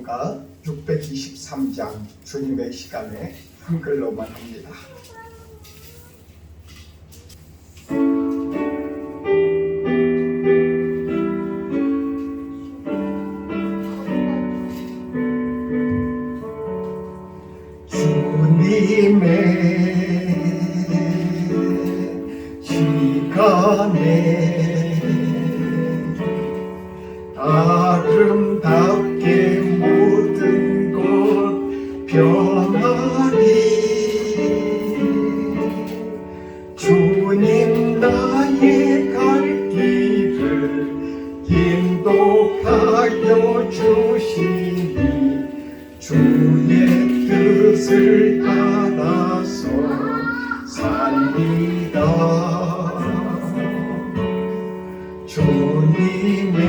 찬송가 623장 주님의 시간에 한글로만 합니다. 주님의 시간에 아름답게 모든 것 변하리. 주님 나의 갈 길을 인도하여 주시니 주의 뜻을 따라서 살리라. 주님의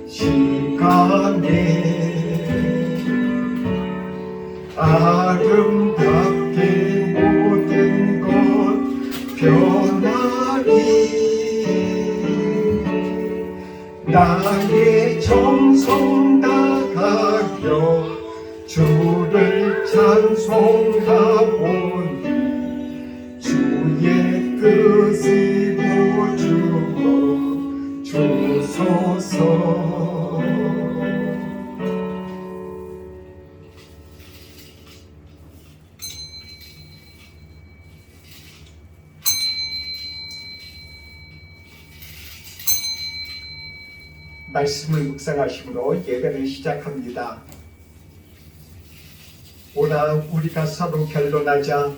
시간에 아름답게 모든 것 변하리. 나의 정성 다하여 주를 찬송하오니 주의 뜻이 이루어지고 주소서. 말씀을 묵상하심으로 예배를 시작합니다. 오라 우리가 서로 결론하자.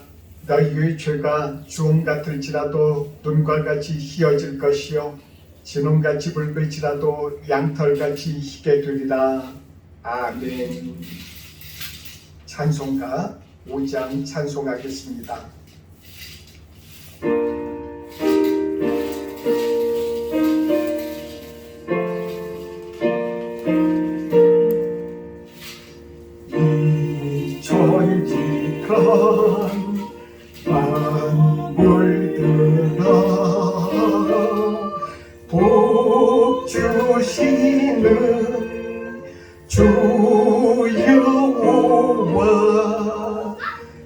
너희의 죄가 주홍 같을지라도 눈과 같이 희어질 것이요 진홍같이 붉을지라도 양털같이 희게 되리라. 아멘. 찬송가 5장 찬송하겠습니다. 만물들아 복 주시는 주 여호와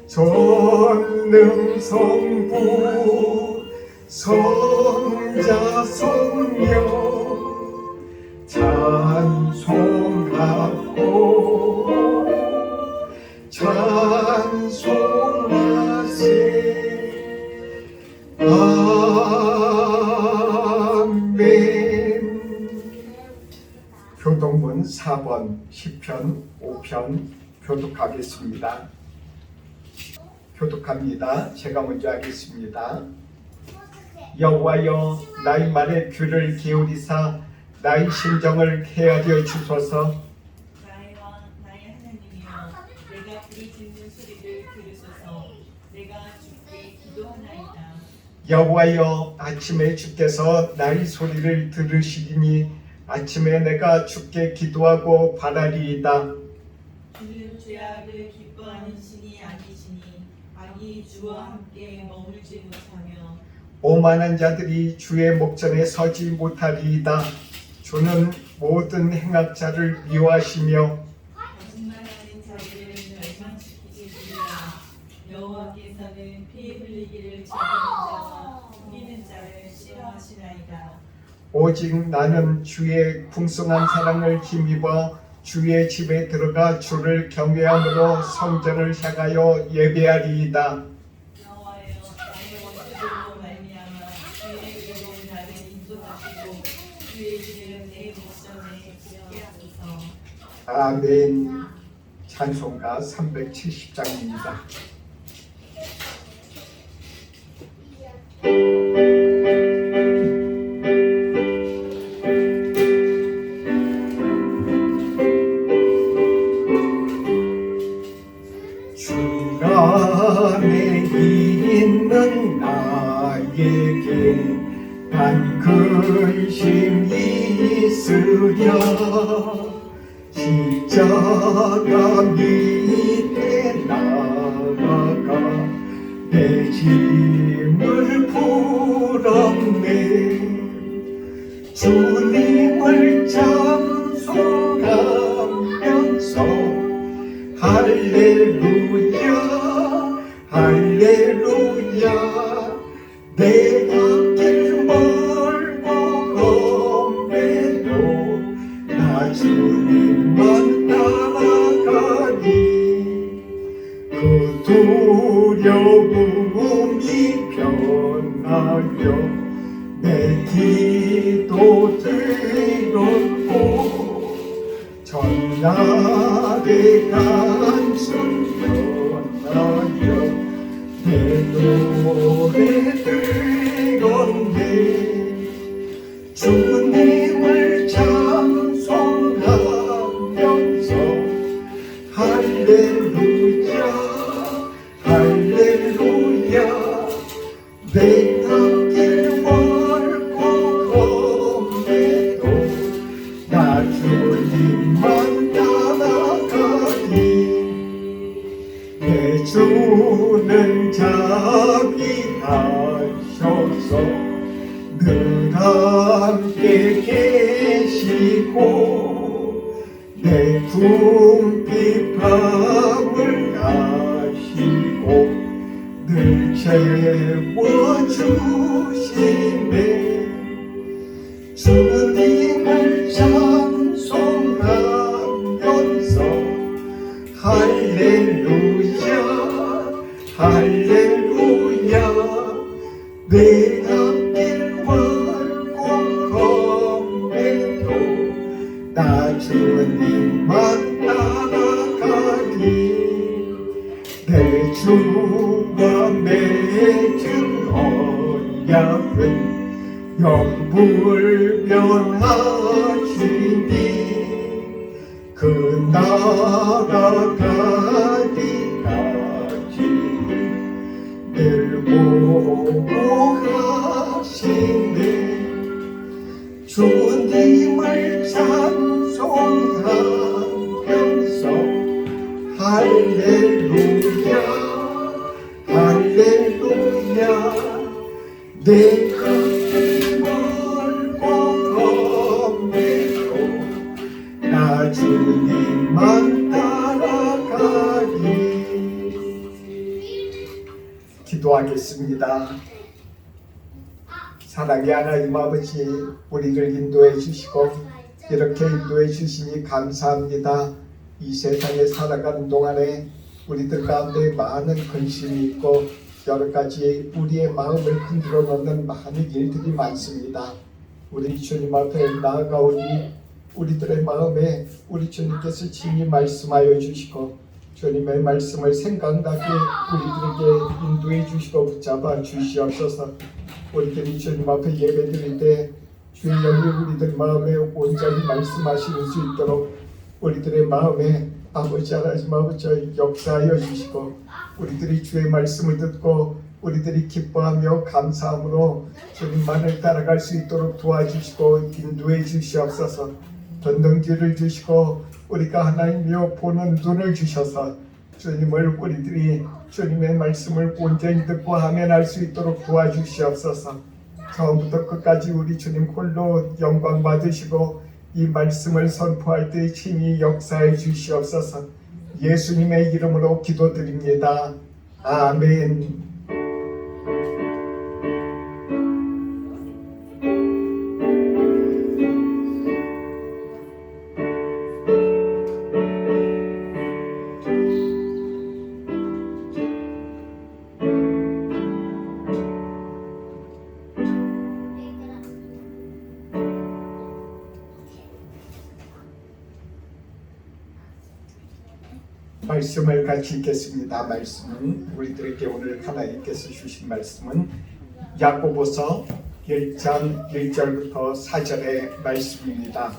전능성부 성자 성령 찬송하고 찬송하세. 아멘. 교동문 4번 시편 5편 교독하겠습니다. 교독합니다. 제가 먼저 하겠습니다. 여호와여 나의 말에 귀를 기울이사 나의 심정을 헤아려 주소서. 나의 왕 나의 하나님이여 내가 부르짖는 소리를 들으소서. 내가 주께 기도하나이다. 여호와여 아침에 주께서 나의 소리를 들으시리니 아침에 내가 주께 기도하고 바라리이다. 주는 죄악을 기뻐하는 신이 아니시니 악이 주와 함께 머물지 못하며 오만한 자들이 주의 목전에 서지 못하리이다. 주는 모든 행악자를 미워하시며 거짓말하는 자들을 멸망시키시리라. 여호와께서는 피 흘리기를 즐기는 자와 속이는 자를 싫어하시나이다. 오직 나는 주의 풍성한 사랑을 힘입어 주의 집에 들어가 주를 경외함으로 성전을 향하여 예배하리이다. 여호와여 나의 원수들로 말미암아 주의 이름으로 나를 인도하시고 주의 길을 내 목전에 지게 하소서. 아멘. 찬송가 370장입니다. 주 안에 있는 나에게 단 근심이 있으랴. 십자가 밑에 나아가 내 짐을 풀었네. 주님을 잡은 내 기도 들었고 전날의 간증 변하여 내 노래 들었네 주님을 찬송하면서 할렐루야 할렐루야 내 앞길 멀고 험해도 나 주님만 따라가니 내 주는 자비하셔서 늘 함께 계시고 내 궁핍함을 아시고 늘 채워주시네 주님을 찬송하면서 할렐루야 할렐루야 내 앞길 멀고 험해도 나 주님만 따라가니 내 주와 맺은 언약은 영불변하시니 그 나라가기까지 늘 보호하시네 주님을 찬송하면서 할렐루야 할렐루야 내 앞길 멀고 험해도 나 주님만 따라가니 기도하겠습니다. 사랑의 하나님 아버지 우리를 인도해 주시고 이렇게 인도해 주시니 감사합니다. 이 세상에 살아가는 동안에 우리들 가운데 많은 근심이 있고 여러 가지 우리의 마음을 흔들어 놓는 많은 일들이 많습니다. 우리 주님 앞에 나아가오니 우리들의 마음에 우리 주님께서 친히 말씀하여 주시고 주님의 말씀을 생각나게 우리들에게 인도해 주시고 붙잡아 주시옵소서. 우리들이 주님 앞에 예배드릴 때 주의 영이 우리들 마음에 온전히 말씀하실 수 있도록 우리들의 마음에 아버지 하나님 아버지 역사하여 주시고 우리들이 주의 말씀을 듣고 우리들이 기뻐하며 감사함으로 주님만을 따라갈 수 있도록 도와주시고 인도해 주시옵소서. 듣는 귀를 주시고 우리가 하나님이여 보는 눈을 주셔서 주님을 우리들이 주님의 말씀을 온전히 듣고 하면할 수 있도록 도와주시옵소서. 처음부터 끝까지 우리 주님 홀로 영광 받으시고 이 말씀을 선포할 때 친히 역사해 주시옵소서. 예수님의 이름으로 기도드립니다. 아멘. 말씀을 같이 읽겠습니다. 말씀은 우리들에게 오늘 하나님께서 주신 말씀은 야고보서 1장 1절부터 4절의 말씀입니다.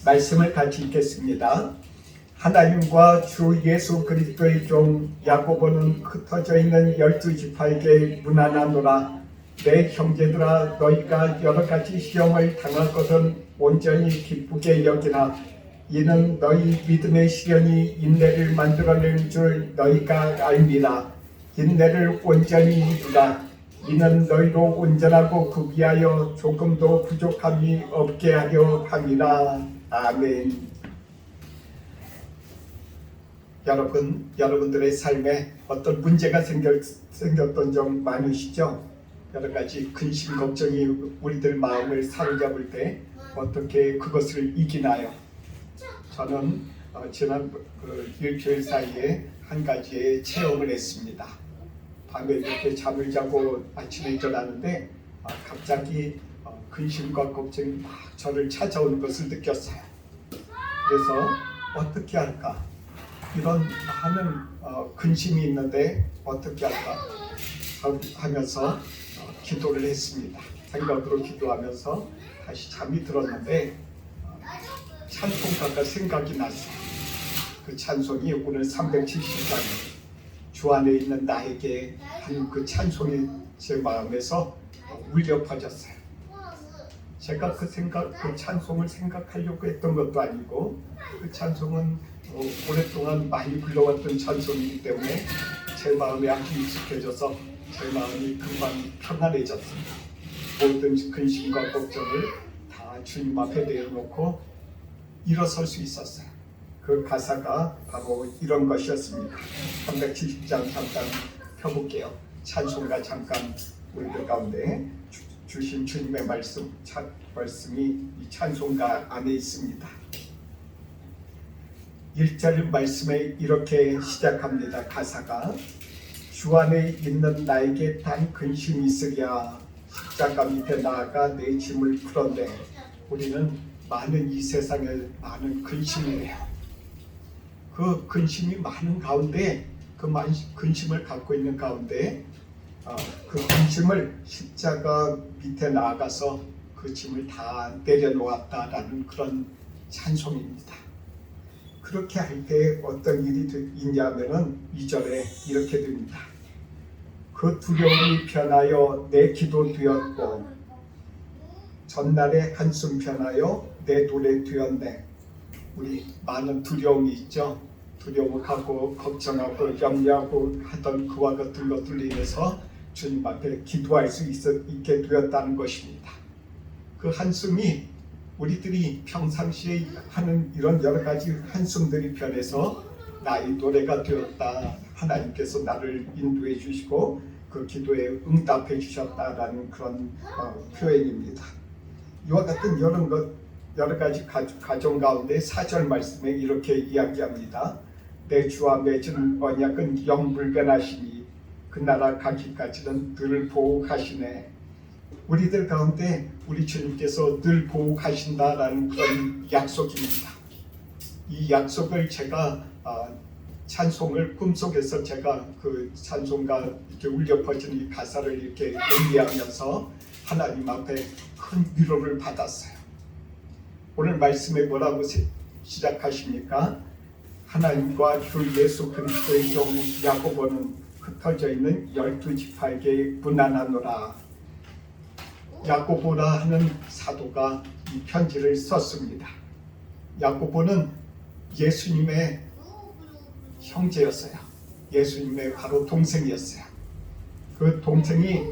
말씀을 같이 읽겠습니다. 하나님과 주 예수 그리스도의 종 야고보는 흩어져 있는 12지파에게 문안하노라. 내 형제들아 너희가 여러 가지 시험을 당할 것은 온전히 기쁘게 여기나 이는 너희 믿음의 시련이 인내를 만들어낼 줄 너희가 알미라. 인내를 온전히 이루라. 이는 너희로 온전하고 구비하여 조금도 부족함이 없게 하려 함이라. 아멘. 여러분들의 삶에 어떤 문제가 생겼던 점 많으시죠? 여러 가지 근심 걱정이 우리들 마음을 사로잡을 때 어떻게 그것을 이기나요? 저는 지난 일주일 사이에 한 가지의 체험을 했습니다. 밤에 이렇게 잠을 자고 아침에 일어났는데 갑자기 근심과 걱정이 막 저를 찾아오는 것을 느꼈어요. 그래서 어떻게 할까? 이런 많은 근심이 있는데 어떻게 할까? 하면서 기도를 했습니다. 생각으로 기도하면서 다시 잠이 들었는데 찬송가가 생각이 났어요. 그 찬송이 오늘 370장 주 안에 있는 나에게 하는 그 찬송이 제 마음에서 울려 퍼졌어요. 제가 그 찬송을 생각하려고 했던 것도 아니고 그 찬송은 오랫동안 많이 불러왔던 찬송이기 때문에 제 마음에 아주 익숙해져서 제 마음이 금방 편안해졌습니다. 모든 근심과 걱정을 다 주님 앞에 내려놓고 일어설 수 있었어요. 그 가사가 바로 이런 것이었습니다. 370장 잠깐 펴볼게요. 찬송가 잠깐 우리들 가운데 주신 주님의 말씀이 이 찬송가 안에 있습니다. 1절 말씀에 이렇게 시작합니다. 가사가 주 안에 있는 나에게 단 근심이 있으랴 십자가 밑에 나아가 내 짐을 풀었네. 우리는 많은 이 세상에 많은 근심이 해요. 그 근심이 많은 가운데 그 근심을 갖고 있는 가운데 그 근심을 십자가 밑에 나아가서 그 짐을 다 내려놓았다라는 그런 찬송입니다. 그렇게 할 때 어떤 일이 있냐면은 2절에 이렇게 됩니다. 그 두려움이 변하여 내 기도 되었고 전날에 한숨 변하여 내 노래 되었네. 우리 많은 두려움이 있죠. 두려워하고 걱정하고 염려하고 하던 그와 같은 것들로 인해서 주님 앞에 기도할 수 있게 되었다는 것입니다. 그 한숨이 우리들이 평상시에 하는 이런 여러 가지 한숨들이 변해서 나의 노래가 되었다. 하나님께서 나를 인도해 주시고 그 기도에 응답해 주셨다라는 그런 표현입니다. 이와 같은 여러 가지 가정 가운데 4절 말씀에 이렇게 이야기합니다. 내 주와 맺은 언약은 영불변하시니 그 나라 가기까지는 늘 보호하시네. 우리들 가운데 우리 주님께서 늘 보호하신다라는 그런 약속입니다. 이 약속을 제가 찬송을 꿈속에서 제가 그 찬송가 이렇게 울려 퍼지는 이 가사를 이렇게 연기하면서 하나님 앞에 큰 위로를 받았어요. 오늘 말씀에 뭐라고 시작하십니까? 하나님과 주 예수 그리스도의 종 야고보는 흩어져 있는 12지파에게 문안하노라. 야고보라 하는 사도가 이 편지를 썼습니다. 야고보는 예수님의 형제였어요. 예수님의 바로 동생이었어요. 그 동생이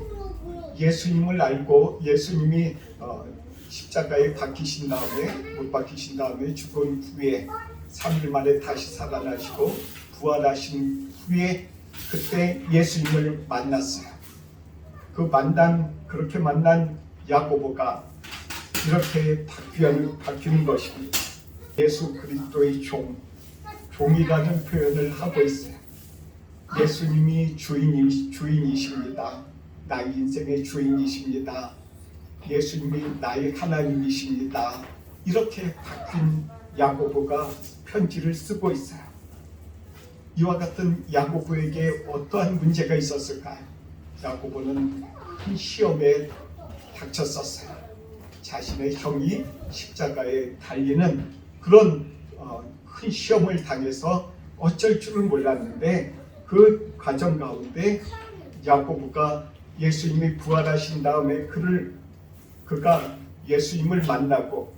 예수님을 알고 예수님이 십자가에 박히신 다음에 못 박히신 다음에 죽은 후에 3일 만에 다시 살아나시고 부활하신 후에 그때 예수님을 만났어요. 그렇게 만난 야고보가 이렇게 바뀌는 것입니다. 예수 그리스도의 종이라는 표현을 하고 있어요. 예수님이 주인이십니다. 나의 인생의 주인이십니다. 예수님이 나의 하나님이십니다. 이렇게 바뀐 야고보가 편지를 쓰고 있어요. 이와 같은 야고보에게 어떠한 문제가 있었을까요? 야고보는 큰 시험에 닥쳤었어요. 자신의 형이 십자가에 달리는 그런 큰 시험을 당해서 어쩔 줄을 몰랐는데 그 과정 가운데 야고보가 예수님이 부활하신 다음에 그가 예수님을 만나고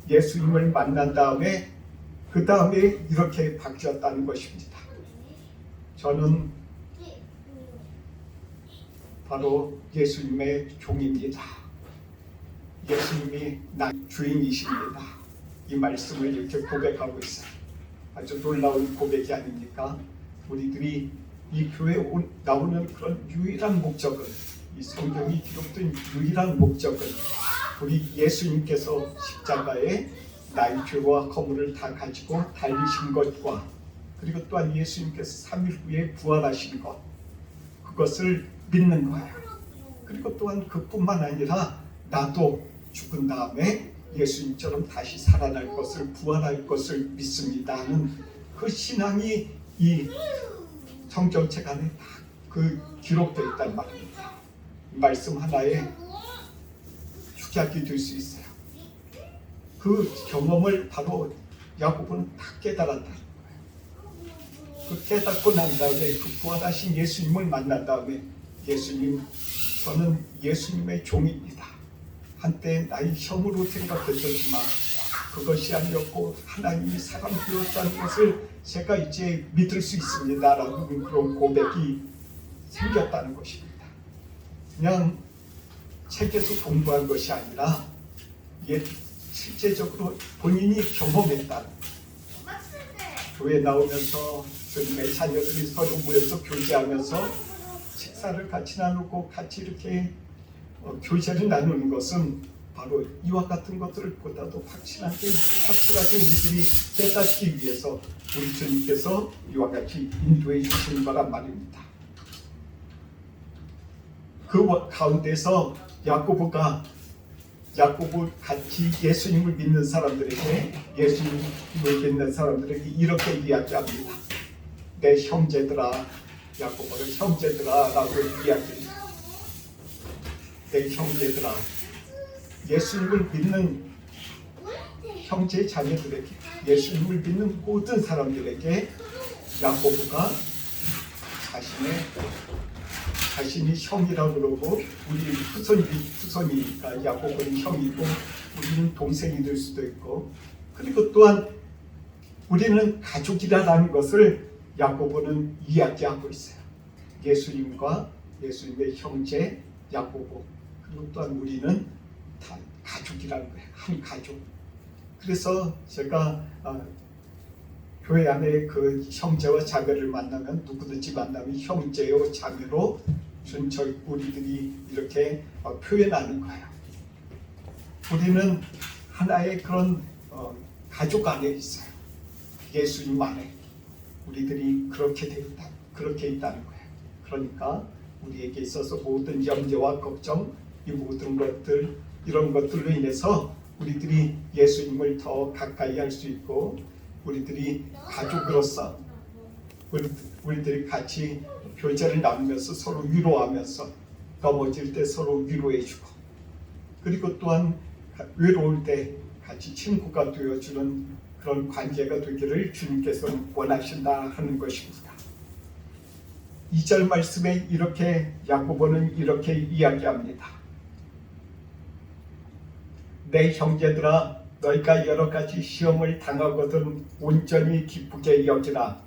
예수님을 만난 다음에 그 다음에 이렇게 바뀌었다는 것입니다. 저는 바로 예수님의 종입니다. 예수님이 나의 주인이십니다. 이 말씀을 이렇게 고백하고 있어요. 아주 놀라운 고백이 아닙니까? 우리들이 이 교회에 나오는 그런 유일한 목적은, 이 성경이 기록된 유일한 목적은 우리 예수님께서 십자가에 나의 죄와 허물을 다 가지고 달리신 것과 그리고 또한 예수님께서 3일 후에 부활하신 것, 그것을 믿는 거예요. 그리고 또한 그뿐만 아니라 나도 죽은 다음에 예수님처럼 다시 살아날 것을, 부활할 것을 믿습니다 하는 그 신앙이 이 성경책 안에 다 그 기록되어 있단 말입니다. 말씀 하나에 축약이 될 수 있어요. 그 경험을 바로 야고보는 다 깨달았다는 거예요. 그 깨닫고 난 다음에 그 부활하신 예수님을 만난 다음에 예수님, 저는 예수님의 종입니다. 한때 나의 형으로 생각했었지만 그것이 아니었고 하나님이 사람 되었다는 것을 제가 이제 믿을 수 있습니다라는 그런 고백이 생겼다는 것입니다. 그냥 책에서 공부한 것이 아니라 실제적으로 본인이 경험했다는 거예요. 교회 나오면서 주님의 자녀들이 서로 모여서 교제하면서 식사를 같이 나누고 같이 이렇게 교제를 나누는 것은 바로 이와 같은 것들을 보다도 확실하게 우리들이 깨닫기 위해서 우리 주님께서 이와 같이 인도해 주시는 거란 말입니다. 그 가운데서 야고보 같이 예수님을 믿는 사람들에게 이렇게 이야기합니다. 내 형제들아, 야고보는 형제들아라고 이야기합니다. 내 형제들아, 예수님을 믿는 형제 자녀들에게, 예수님을 믿는 모든 사람들에게 야고보가 자신이 형이라고 그러고, 우리 후손이니까 야고보는 형이고 우리는 동생이 될 수도 있고, 그리고 또한 우리는 가족이라는 것을 야고보는 이야기하고 있어요. 예수님과 예수님의 형제 야고보, 그리고 또한 우리는 다 가족이라는 거예요. 한 가족. 그래서 제가 교회 안에 그 형제와 자매를 만나면, 누구든지 만나면 형제요 자매로 우리들이 이렇게 표현하는 거예요. 우리는 하나의 그런 가족 안에 있어요. 예수님 안에 우리들이 그렇게 있다는 거예요. 그러니까 우리에게 있어서 모든 염려와 걱정, 이 모든 것들, 이런 것들로 인해서 우리들이 예수님을 더 가까이 할 수 있고, 우리들이 가족으로서 우리들이 같이 교제를 나누면서 서로 위로하면서 넘어질 때 서로 위로해주고, 그리고 또한 외로울 때 같이 친구가 되어주는 그런 관계가 되기를 주님께서는 원하신다 하는 것입니다. 2절 말씀에 이렇게 야고보는 이렇게 이야기합니다. 내 형제들아, 너희가 여러 가지 시험을 당하거든 온전히 기쁘게 여기라.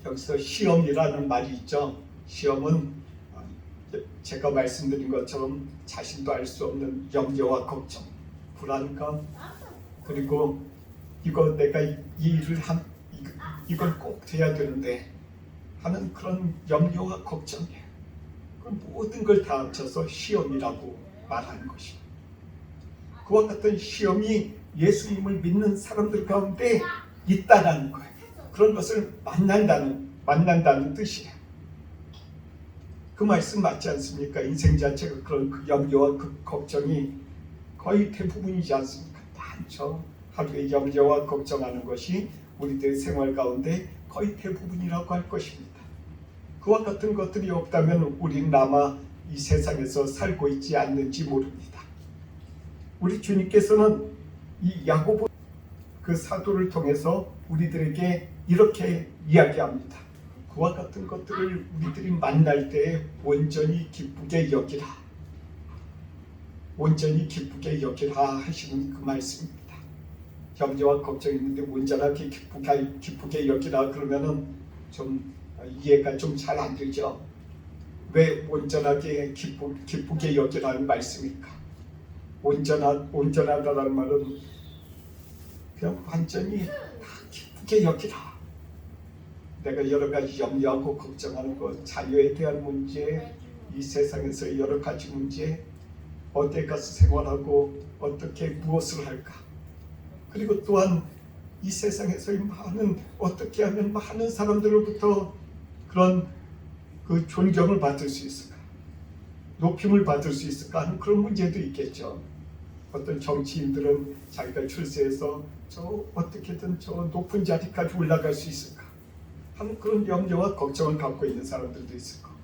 여기서 시험이라는 말이 있죠. 시험은 제가 말씀드린 것처럼 자신도 알 수 없는 염려와 걱정, 불안감, 그리고 이거 내가 이 일을 이걸 꼭 돼야 되는데 하는 그런 염려와 걱정이에요. 그 모든 걸 다 합쳐서 시험이라고 말하는 것입니다. 그와 같은 시험이 예수님을 믿는 사람들 가운데 있다라는 거예요. 그런 것을 만난다는 뜻이에요. 그 말씀 맞지 않습니까? 인생 자체가 그런 그 염려와 그 걱정이 거의 대부분이지 않습니까? 많죠. 하루에 염려와 걱정하는 것이 우리들의 생활 가운데 거의 대부분이라고 할 것입니다. 그와 같은 것들이 없다면 우리는 아마 이 세상에서 살고 있지 않는지 모릅니다. 우리 주님께서는 이 야고보 그 사도를 통해서 우리들에게 이렇게 이야기합니다. 그와 같은 것들을 우리들이 만날 때 온전히 기쁘게 여기라. 온전히 기쁘게 여기라 하시는 그 말씀입니다. 염려와 걱정이 있는데 온전하게 기쁘게 여기라 그러면은 좀 이해가 좀 잘 안 되죠. 왜 온전하게 기쁘게 여기라는 말씀일까? 온전하다는 말은 그냥 완전히 다 기쁘게 여기라. 내가 여러 가지 염려하고 걱정하는 것, 자녀에 대한 문제, 이 세상에서 여러 가지 문제, 어디 가서 생활하고 어떻게 무엇을 할까, 그리고 또한 이 세상에서의 많은 어떻게 하면 많은 사람들로부터 그런 그 존경을 받을 수 있을까, 높임을 받을 수 있을까 하는 그런 문제도 있겠죠. 어떤 정치인들은 자기가 출세해서 저 어떻게든 저 높은 자리까지 올라갈 수 있을까 하는 그런 염려와 걱정을 갖고 있는 사람들도 있을 거고,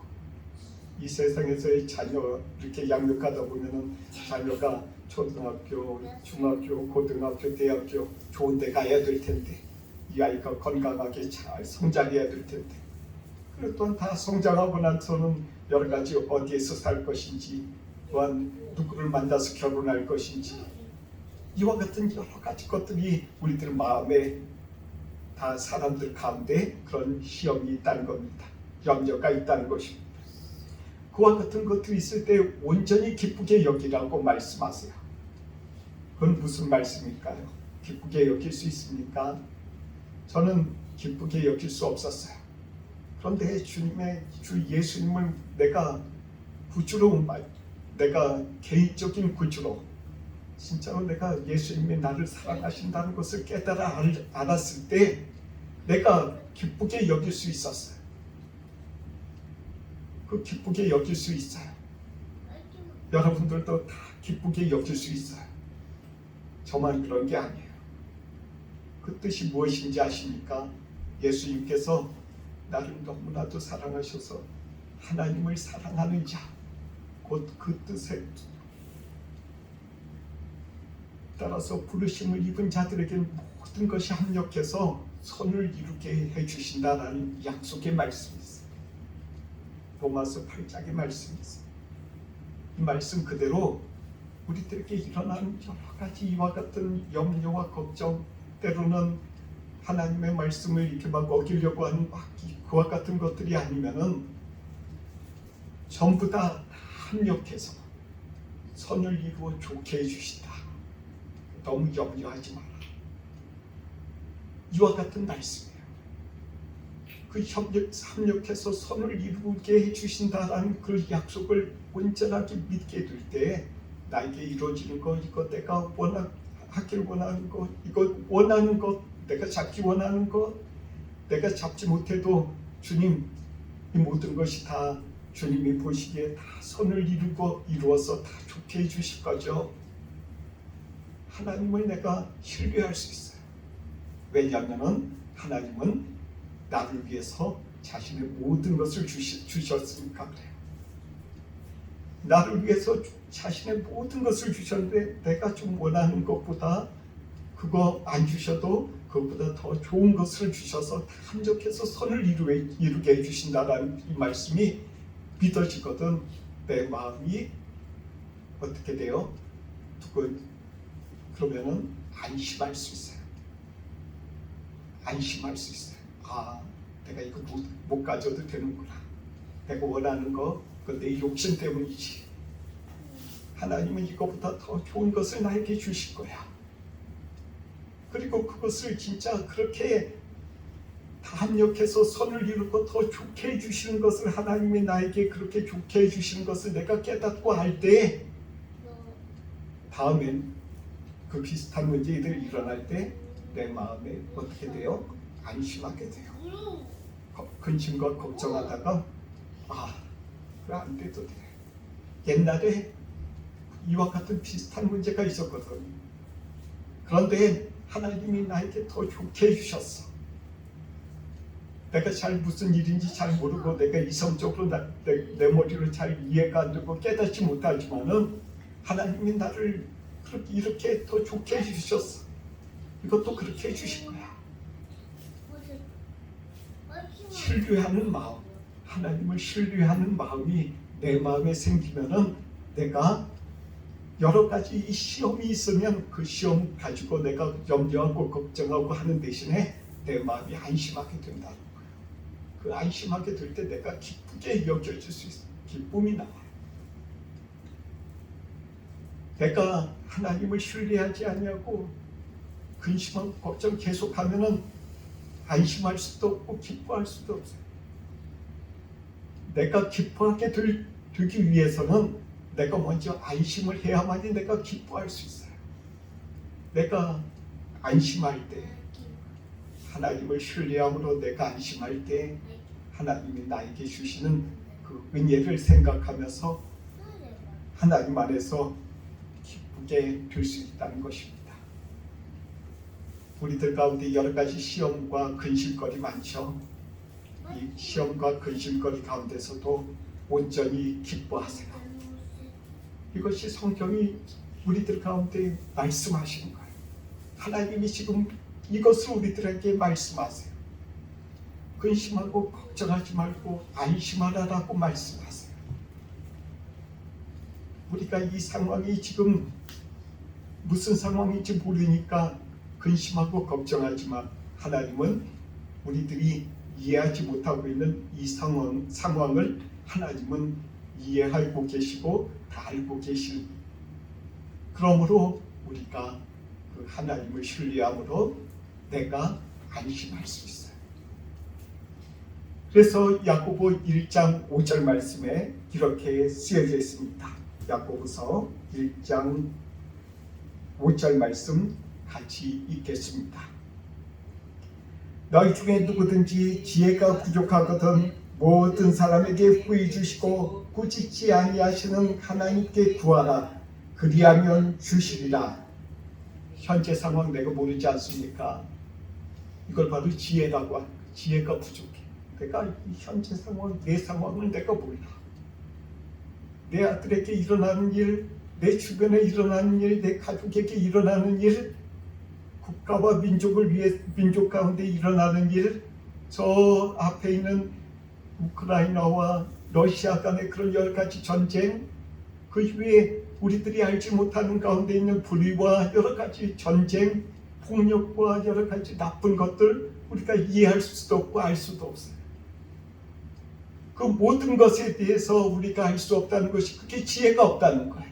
이 세상에서의 자녀 이렇게 양육하다 보면은 자녀가 초등학교, 중학교, 고등학교, 대학교 좋은 데 가야 될 텐데 이 아이가 건강하게 잘 성장해야 될 텐데, 그리고 또한 다 성장하고 나서는 여러 가지 어디에서 살 것인지, 또한 누구를 만나서 결혼할 것인지, 이와 같은 여러 가지 것들이 우리들 마음에 다 사람들 가운데 그런 시험이 있다는 겁니다. 염려가 있다는 것입니다. 그와 같은 것들이 있을 때 온전히 기쁘게 여기라고 말씀하세요. 그건 무슨 말씀일까요? 기쁘게 여길 수 있습니까? 저는 기쁘게 여길 수 없었어요. 그런데 주님의 주 예수님을 내가 구주로, 내가 개인적인 구주로, 진짜로 내가 예수님이 나를 사랑하신다는 것을 깨달아 알았을 때 내가 기쁘게 여길 수 있었어요. 그 기쁘게 여길 수 있어요. 여러분들도 다 기쁘게 여길 수 있어요. 저만 그런 게 아니에요. 그 뜻이 무엇인지 아십니까? 예수님께서 나를 너무나도 사랑하셔서 하나님을 사랑하는 자, 곧 그 뜻에 따라서 부르심을 입은 자들에게 모든 것이 합력해서 선을 이루게 해주신다라는 약속의 말씀이 있어요. 로마서 8장의 말씀이 있어요. 이 말씀 그대로 우리들에게 일어나는 여러 가지 이와 같은 염려와 걱정, 때로는 하나님의 말씀을 이렇게 막 어기려고 하는 그와 같은 것들이 아니면은 전부 다 합력해서 선을 이루어 좋게 해주신다. 너무 염려하지 마라. 이와 같은 말씀이에요. 그 합력해서 선을 이루게 해주신다라는 그 약속을 온전하게 믿게 될 때 나에게 이루어지는 것, 이거 내가 하길 원하는 것, 이거 원하는 것, 내가 잡기 원하는 것, 내가 잡지 못해도 주님, 이 모든 것이 다 주님이 보시기에 다 선을 이루어서 다 좋게 해주실 거죠. 하나님을 내가 신뢰할 수 있어요. 왜냐하면 하나님은 나를 위해서 자신의 모든 것을 주셨으니까 그래요. 나를 위해서 자신의 모든 것을 주셨는데 내가 좀 원하는 것보다 그거 안 주셔도 그것보다 더 좋은 것을 주셔서 합력해서 선을 이루게 해주신다라는 이 말씀이 믿어지거든 내 마음이 어떻게 돼요? 그러면은 안심할 수 있어요. 안심할 수 있어요. 아, 내가 이거 못 가져도 되는구나. 내가 원하는 거, 그건 내 욕심 때문이지. 하나님은 이거보다 더 좋은 것을 나에게 주실 거야. 그리고 그것을 진짜 그렇게 다 합력해서 선을 이루고 더 좋게 해주시는 것을, 하나님이 나에게 그렇게 좋게 해주시는 것을 내가 깨닫고 알 때 다음엔 그 비슷한 문제들이 일어날 때 내 마음에 어떻게 돼요? 안심하게 돼요. 근심과 걱정하다가 그래 안 돼도 돼. 옛날에 이와 같은 비슷한 문제가 있었거든. 그런데 하나님이 나에게 더 좋게 해주셨어. 내가 잘 무슨 일인지 잘 모르고 내가 이성적으로 내 머리로 잘 이해가 안 되고 깨닫지 못하지만은 하나님이 나를 이렇게 더 좋게 해주셨어. 이것도 그렇게 해주신 거야. 신뢰하는 마음, 하나님을 신뢰하는 마음이 내 마음에 생기면은 내가 여러 가지 이 시험이 있으면 그 시험 가지고 내가 염려하고 걱정하고 하는 대신에 내 마음이 안심하게 된다는 거예요. 그 안심하게 될 때 내가 기쁘게 여겨질 수 있어요. 기쁨이 나와요. 내가 하나님을 신뢰하지 아니하고 근심하고 걱정 계속하면은 안심할 수도 없고 기뻐할 수도 없어요. 내가 기뻐하게 되기 위해서는 내가 먼저 안심을 해야만이 내가 기뻐할 수 있어요. 내가 안심할 때, 하나님을 신뢰함으로 내가 안심할 때 하나님이 나에게 주시는 그 은혜를 생각하면서 하나님 안에서 기쁘게 될 수 있다는 것입니다. 우리들 가운데 여러 가지 시험과 근심거리 많죠. 이 시험과 근심거리 가운데서도 온전히 기뻐하세요. 이것이 성경이 우리들 가운데 말씀하시는 거예요. 하나님이 지금 이것을 우리들에게 말씀하세요. 근심하고 걱정하지 말고 안심하라라고 말씀하세요. 우리가 이 상황이 지금 무슨 상황인지 모르니까 근심하고 걱정하지만 하나님은 우리들이 이해하지 못하고 있는 이 상황을 하나님은 이해하고 계시고 다 알고 계시니, 그러므로 우리가 그 하나님을 신뢰함으로 내가 안심할 수 있어요. 그래서 야고보 1장 5절 말씀에 이렇게 쓰여져 있습니다. 야고보서 1장 5절 말씀 같이 읽겠습니다. 너희 중에 누구든지 지혜가 부족하거든 모든 사람에게 후히 주시고 꾸짖지 아니하시는 하나님께 구하라. 그리하면 주시리라. 현재 상황 내가 모르지 않습니까? 이걸 바로 지혜라고 하는 거예요. 지혜가 부족해. 내가 이 현재 상황, 내 상황을 내가 몰라. 내 아들에게 일어나는 일, 내 주변에 일어나는 일, 내 가족에게 일어나는 일, 국가와 민족을 위해 민족 가운데 일어나는 일, 저 앞에 있는 우크라이나와 러시아 간의 그런 여러 가지 전쟁, 그 이후에 우리들이 알지 못하는 가운데 있는 불의와 여러 가지 전쟁, 폭력과 여러 가지 나쁜 것들 우리가 이해할 수도 없고 알 수도 없어요. 그 모든 것에 대해서 우리가 알 수 없다는 것이 그게 지혜가 없다는 거예요.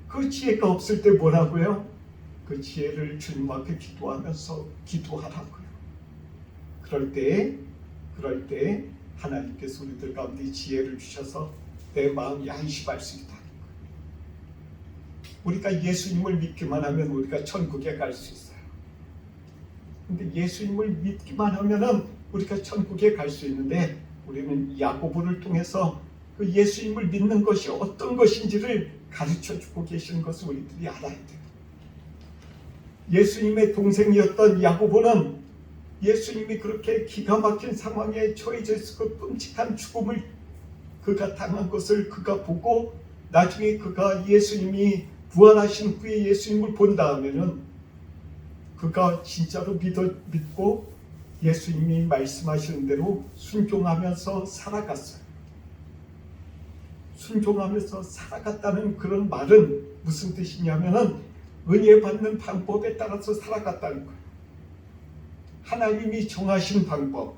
그 지혜가 없을 때 뭐라고요? 그 지혜를 주님 앞에 기도하면서 기도하라고요. 그럴 때 하나님께서 우리들 가운데 지혜를 주셔서 내 마음이 안심할 수 있다는 거예요. 우리가 예수님을 믿기만 하면 우리가 천국에 갈 수 있어요. 근데 예수님을 믿기만 하면은 우리가 천국에 갈 수 있는데, 우리는 야고보를 통해서 그 예수님을 믿는 것이 어떤 것인지를 가르쳐 주고 계시는 것을 우리들이 알아야 돼요. 예수님의 동생이었던 야고보는 예수님이 그렇게 기가 막힌 상황에 처해져 있을 그 끔찍한 죽음을 그가 당한 것을 그가 보고, 나중에 그가 예수님이 부활하신 후에 예수님을 본 다음에는 그가 진짜로 믿고 예수님이 말씀하시는 대로 순종하면서 살아갔어요. 순종하면서 살아갔다는 그런 말은 무슨 뜻이냐면은 은혜 받는 방법에 따라서 살아갔다는 거예요. 하나님이 정하신 방법,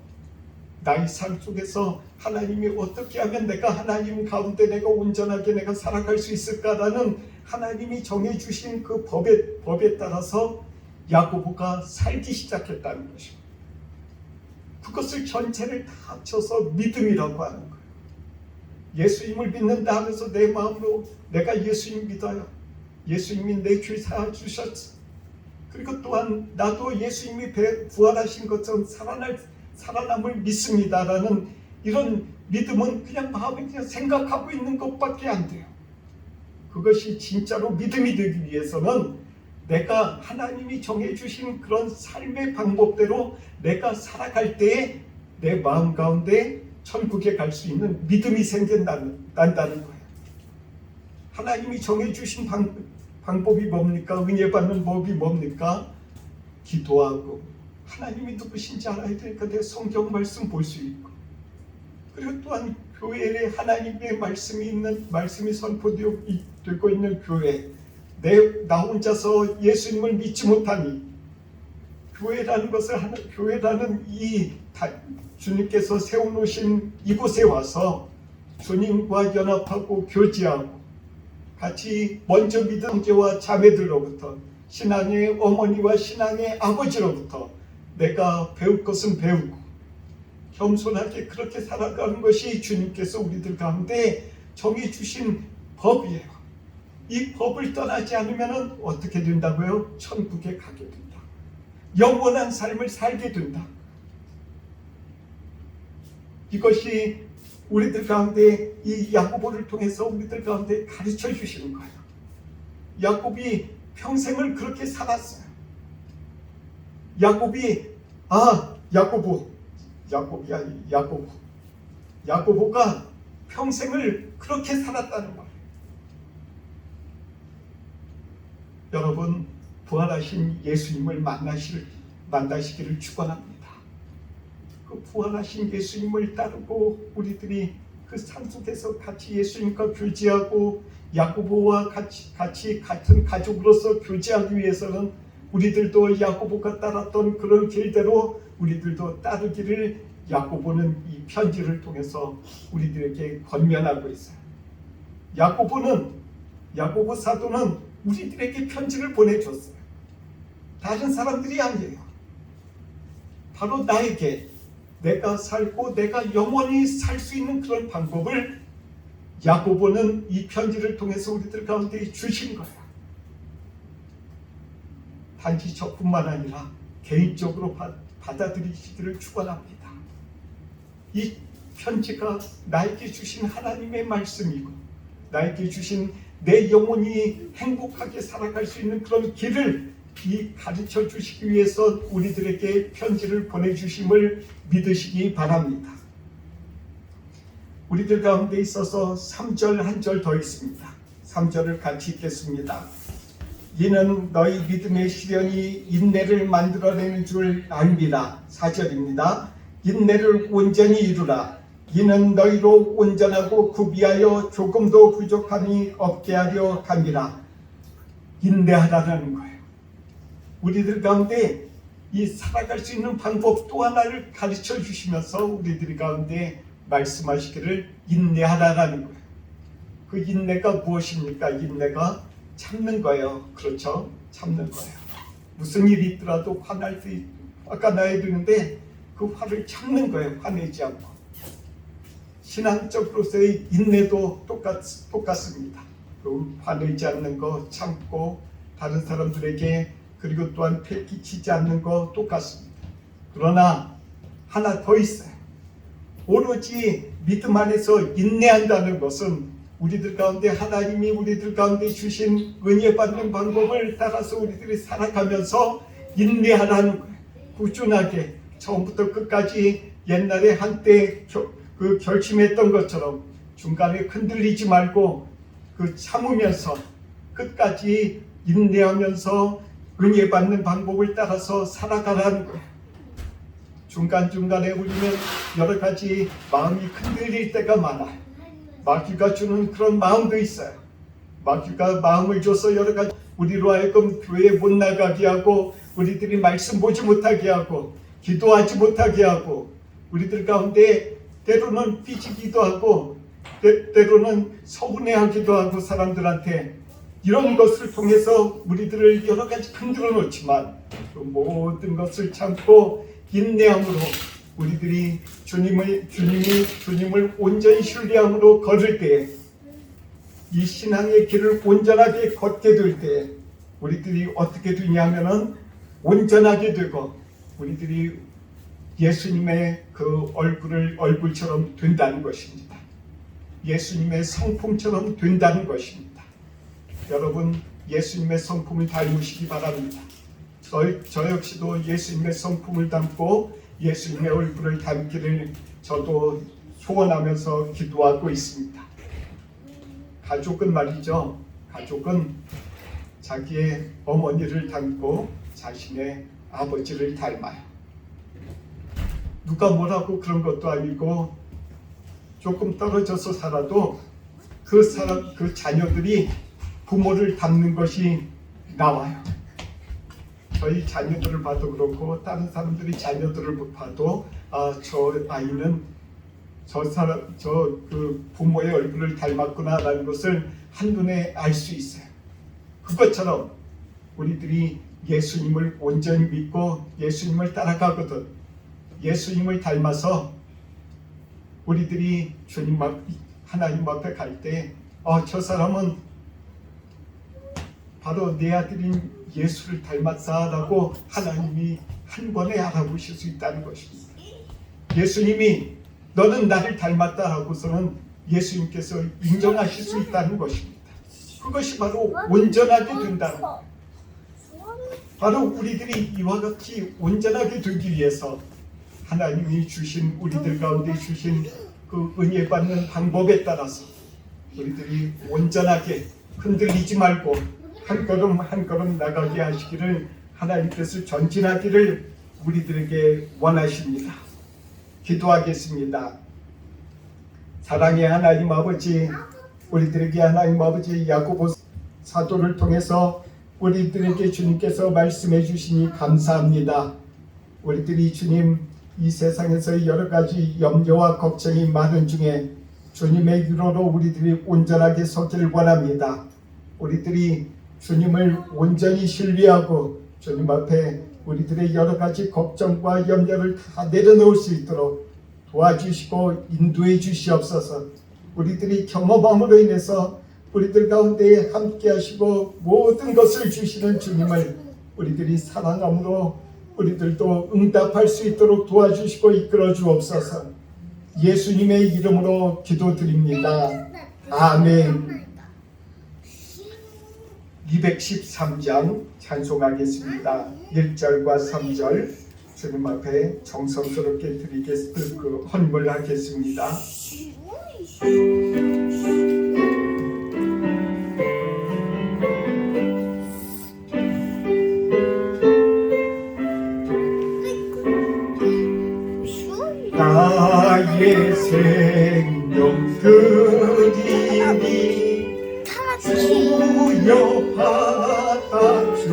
나의 삶 속에서 하나님이 어떻게 하면 내가 하나님 가운데 내가 온전하게 내가 살아갈 수 있을까라는 하나님이 정해주신 그 법에 따라서 야고보가 살기 시작했다는 것입니다. 그것을 전체를 다 합쳐서 믿음이라고 하는 거예요. 예수님을 믿는다 하면서 내 마음으로 내가 예수님 믿어요. 예수님이 내 죄 사하 주셨어. 그리고 또한 나도 예수님이 부활하신 것처럼 살아남을 믿습니다라는 이런 믿음은 그냥 마음에 그냥 생각하고 있는 것밖에 안 돼요. 그것이 진짜로 믿음이 되기 위해서는 내가 하나님이 정해주신 그런 삶의 방법대로 내가 살아갈 때에 내 마음 가운데 천국에 갈 수 있는 믿음이 생긴다는 거예요. 하나님이 정해주신 방법이 뭡니까? 은혜 받는 법이 뭡니까? 기도하고 하나님이 누구신지 알아야 되니까 내 성경 말씀 볼 수 있고, 그리고 또한 교회에 하나님의 말씀이 선포되고 있는 교회, 나 혼자서 예수님을 믿지 못하니 교회라는 이 주님께서 세워놓으신 이곳에 와서 주님과 연합하고 교제하고 같이 먼저 믿은 형제와 자매들로부터, 신앙의 어머니와 신앙의 아버지로부터 내가 배울 것은 배우고 겸손하게 그렇게 살아가는 것이 주님께서 우리들 가운데 정해주신 법이에요. 이 법을 떠나지 않으면 어떻게 된다고요? 천국에 가게 된다. 영원한 삶을 살게 된다. 이것이 우리들 가운데 이 야고보를 통해서 우리들 가운데 가르쳐 주시는 거예요. 야곱이 평생을 그렇게 살았어요. 야고보가 평생을 그렇게 살았다는 거예요. 여러분, 부활하신 예수님을 만나시기를 축원합니다. 그 부활하신 예수님을 따르고 우리들이 그 산 속에서 같이 예수님과 교제하고 야고보와 같이 같은 가족으로서 교제하기 위해서는 우리들도 야고보가 따랐던 그런 길대로 우리들도 따르기를 야고보는 이 편지를 통해서 우리들에게 권면하고 있어요. 야고보 사도는 우리들에게 편지를 보내줬어요. 다른 사람들이 아니에요. 바로 나에게 내가 살고 내가 영원히 살 수 있는 그런 방법을 야고보는 이 편지를 통해서 우리들 가운데 주신 거예요. 단지 저뿐만 아니라 개인적으로 받아들이시기를 축원합니다. 이 편지가 나에게 주신 하나님의 말씀이고 나에게 주신 내 영혼이 행복하게 살아갈 수 있는 그런 길을 가르쳐 주시기 위해서 우리들에게 편지를 보내주심을 믿으시기 바랍니다. 우리들 가운데 있어서 3절 한 절 더 있습니다. 3절을 같이 읽겠습니다. 이는 너희 믿음의 시련이 인내를 만들어내는 줄 압니다. 4절입니다. 인내를 온전히 이루라. 이는 너희로 온전하고 구비하여 조금도 부족함이 없게 하려 함이라. 인내하라는 거예요. 우리들 가운데 이 살아갈 수 있는 방법 또 하나를 가르쳐 주시면서 우리들 가운데 말씀하시기를 인내하라는 거예요. 그 인내가 무엇입니까? 인내가 참는 거예요. 그렇죠? 참는 거예요. 무슨 일이 있더라도 화날 때 화가 나야 되는데 그 화를 참는 거예요. 화내지 않고. 신앙적으로서의 인내도 똑같습니다. 그 화내지 않는 거 참고 다른 사람들에게 그리고 또한 폐 끼치지 않는 거 똑같습니다. 그러나 하나 더 있어요. 오로지 믿음 안에서 인내한다는 것은 우리들 가운데 하나님이 우리들 가운데 주신 은혜 받는 방법을 따라서 우리들이 살아가면서 인내하라는 거예요. 꾸준하게 처음부터 끝까지 옛날에 한때 그 결심했던 것처럼 중간에 흔들리지 말고 그 참으면서 끝까지 인내하면서 은혜 받는 방법을 따라서 살아가라는 거예요. 중간중간에 우리는 여러 가지 마음이 흔들릴 때가 많아요. 마귀가 주는 그런 마음도 있어요. 마귀가 마음을 줘서 여러 가지 우리로 하여금 교회에 못 나가게 하고 우리들이 말씀 보지 못하게 하고 기도하지 못하게 하고 우리들 가운데 때로는 삐지기도 하고 때로는 서운해하기도 하고 사람들한테 이런 것을 통해서 우리들을 여러 가지 흔들어 놓지만 그 모든 것을 참고 인내함으로 우리들이 주님을 온전히 신뢰함으로 걸을 때 이 신앙의 길을 온전하게 걷게 될 때 우리들이 어떻게 되냐면은 온전하게 되고 우리들이 예수님의 그 얼굴처럼 된다는 것입니다. 예수님의 성품처럼 된다는 것입니다. 여러분 예수님의 성품을 닮으시기 바랍니다. 저 역시도 예수님의 성품을 닮고 예수님의 얼굴을 닮기를 저도 소원하면서 기도하고 있습니다. 가족은 말이죠. 가족은 자기의 어머니를 닮고 자신의 아버지를 닮아요. 누가 뭐라고 그런 것도 아니고 조금 떨어져서 살아도 그 자녀들이 부모를 닮는 것이 나와요. 저희 자녀들을 봐도 그렇고 다른 사람들이 자녀들을 봐도 저 아이는 그 부모의 얼굴을 닮았구나라는 것을 한눈에 알 수 있어요. 그것처럼 우리들이 예수님을 온전히 믿고 예수님을 따라가거든 예수님을 닮아서 우리들이 하나님 앞에 갈 때 저 사람은 바로 내 아들인 예수를 닮았다라고 하나님이 한 번에 알아보실 수 있다는 것입니다. 예수님이 너는 나를 닮았다라고서는 예수님께서 인정하실 수 있다는 것입니다. 그것이 바로 온전하게 된다는 것. 바로 우리들이 이와 같이 온전하게 되기 위해서 하나님이 주신 우리들 가운데 주신 그 은혜 받는 방법에 따라서 우리들이 온전하게 흔들리지 말고 한 걸음 한 걸음 나가게 하시기를 하나님께서 전진하기를 우리들에게 원하십니다. 기도하겠습니다. 사랑의 하나님 아버지, 우리들에게 하나님 아버지 야고보 사도를 통해서 우리들에게 주님께서 말씀해 주시니 감사합니다. 우리들이 주님 이 세상에서 여러 가지 염려와 걱정이 많은 중에 주님의 유로로 우리들이 온전하게 서기를 원합니다. 우리들이 주님을 온전히 신뢰하고 주님 앞에 우리들의 여러 가지 걱정과 염려를 다 내려놓을 수 있도록 도와주시고 인도해 주시옵소서. 우리들이 경험함으로 인해서 우리들 가운데 함께 하시고 모든 것을 주시는 주님을 우리들이 사랑함으로 우리들도 응답할 수 있도록 도와주시고 이끌어 주옵소서. 예수님의 이름으로 기도드립니다. 아멘. 213장 찬송하겠습니다. 1절과 3절 주님 앞에 정성스럽게 헌물하겠습니다. 나의 생명 그리니 주여 받아주셔서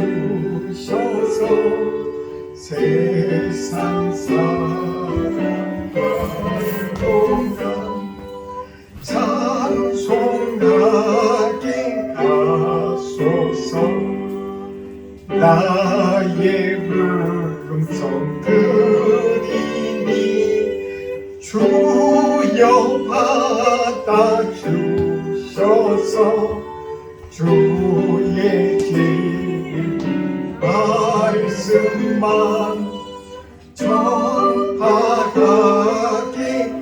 세상 살아갈 동안 찬송하게 하소서. 나의 음성 드리니 주여 받아주셔서 주의 길 말씀만 전파하게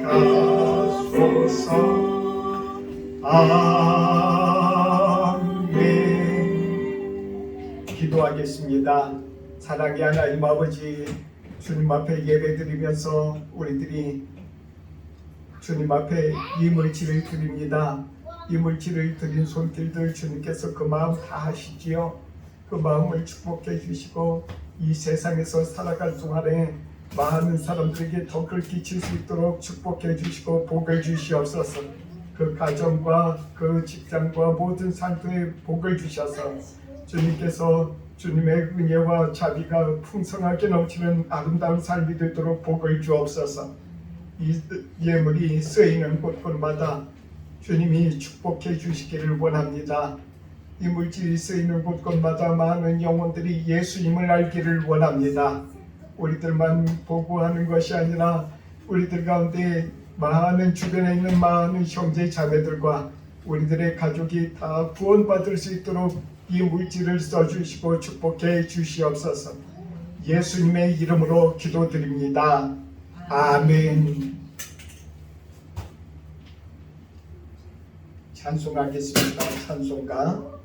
하소서. 아멘. 기도하겠습니다. 사랑의 하나님 아버지, 주님 앞에 예배드리면서 우리들이 주님 앞에 이 물질을 드립니다. 이 물질을 드린 손길들 주님께서 그 마음 다 하시지요. 그 마음을 축복해 주시고 이 세상에서 살아갈 동안에 많은 사람들에게 덕을 끼칠 수 있도록 축복해 주시고 복을 주시옵소서. 그 가정과 그 직장과 모든 상태에 복을 주셔서 주님께서 주님의 은혜와 자비가 풍성하게 넘치는 아름다운 삶이 되도록 복을 주옵소서. 이 예물이 쓰이는 곳곳마다 주님이 축복해 주시기를 원합니다. 이 물질이 쓰이는 곳곳마다 많은 영혼들이 예수님을 알기를 원합니다. 우리들만 보고하는 것이 아니라 우리들 가운데 많은 주변에 있는 많은 형제 자매들과 우리들의 가족이 다 구원받을 수 있도록 이 물질을 써주시고 축복해 주시옵소서. 예수님의 이름으로 기도드립니다. 아멘. 찬송하겠습니다. 찬송가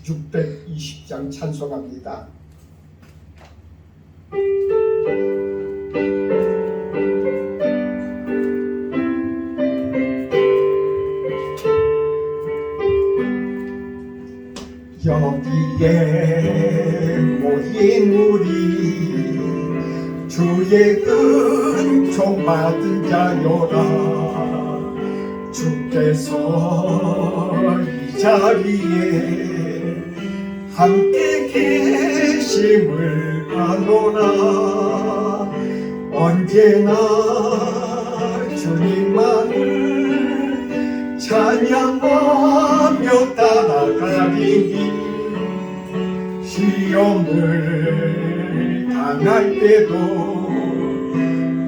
620장 찬송합니다. 여기에 모인 우리 주의 은총 받은 자여라. 주께서 이 자리에 함께 계심을 아노라. 언제나 주님만을 찬양하며 따라가리니 시험을 당할 때도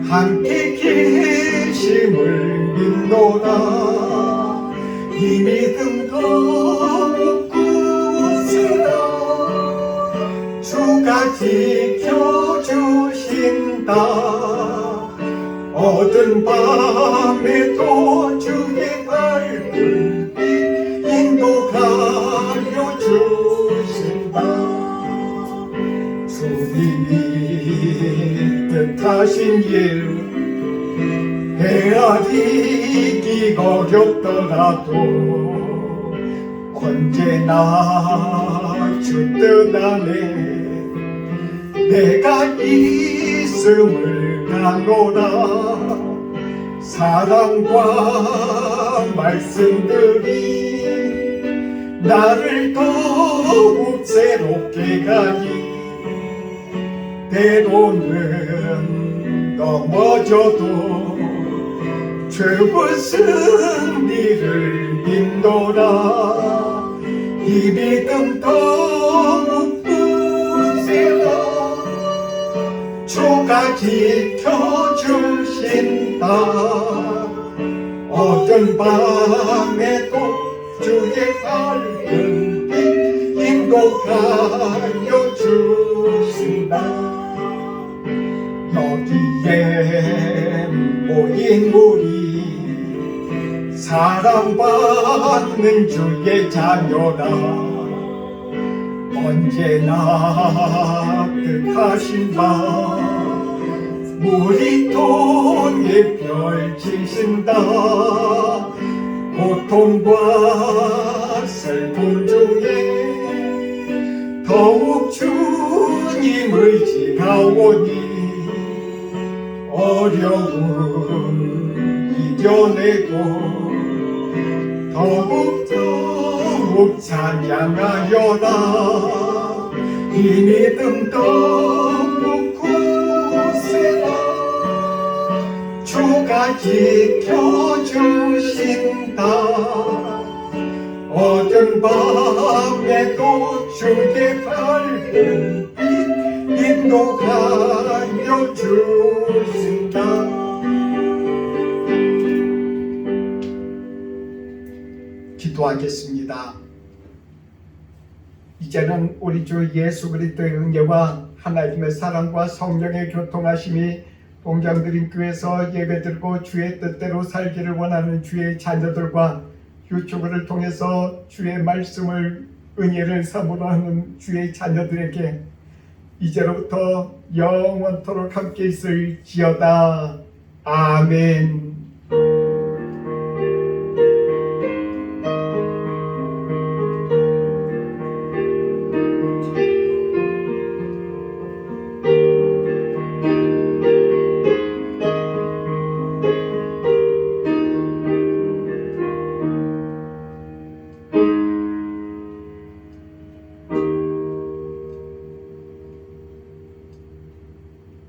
함께 계심을 믿노라. 이 믿음도 굳세다. 주가 지켜주신다. 어두운 밤에도 주의 밝은 빛 인도하여 주신다. 주님이 뜻하신 일 헤아리기 어렵더라도 언제나 주 뜻 안에 내가 있음을 가노라. 사랑과 말씀들이 나를 더욱 새롭게 가니 때로는 넘어져도 최고 승리를 믿노라. 이 믿음 더욱 굳세다. 주가 지켜주신다. 어떤 밤에도 주의 밝은 빛 인도하여 주신다. 여기에 모인 우리 사랑받는 주의 자녀라. 언제나 뜻하신 바 우리 통해 펼치신다. 고통과 슬픔 중에 더욱 주님 의지하오니 어려움 이겨내고 더욱 찬양하여라. 이 믿음 더욱 굳세다. 주가 지켜주신다. 어두운 밤에도 주의 밝은 빛 인도하여 주신다. 기도하겠습니다. 이제는 우리 주 예수 그리스도의 은혜와 하나님의 사랑과 성령의 교통하심이 동장드림교회에서 예배드리고 주의 뜻대로 살기를 원하는 주의 자녀들과 유튜브를 통해서 주의 말씀을 은혜를 삼으로 하는 주의 자녀들에게 이제로부터 영원토록 함께 있을지어다. 아멘.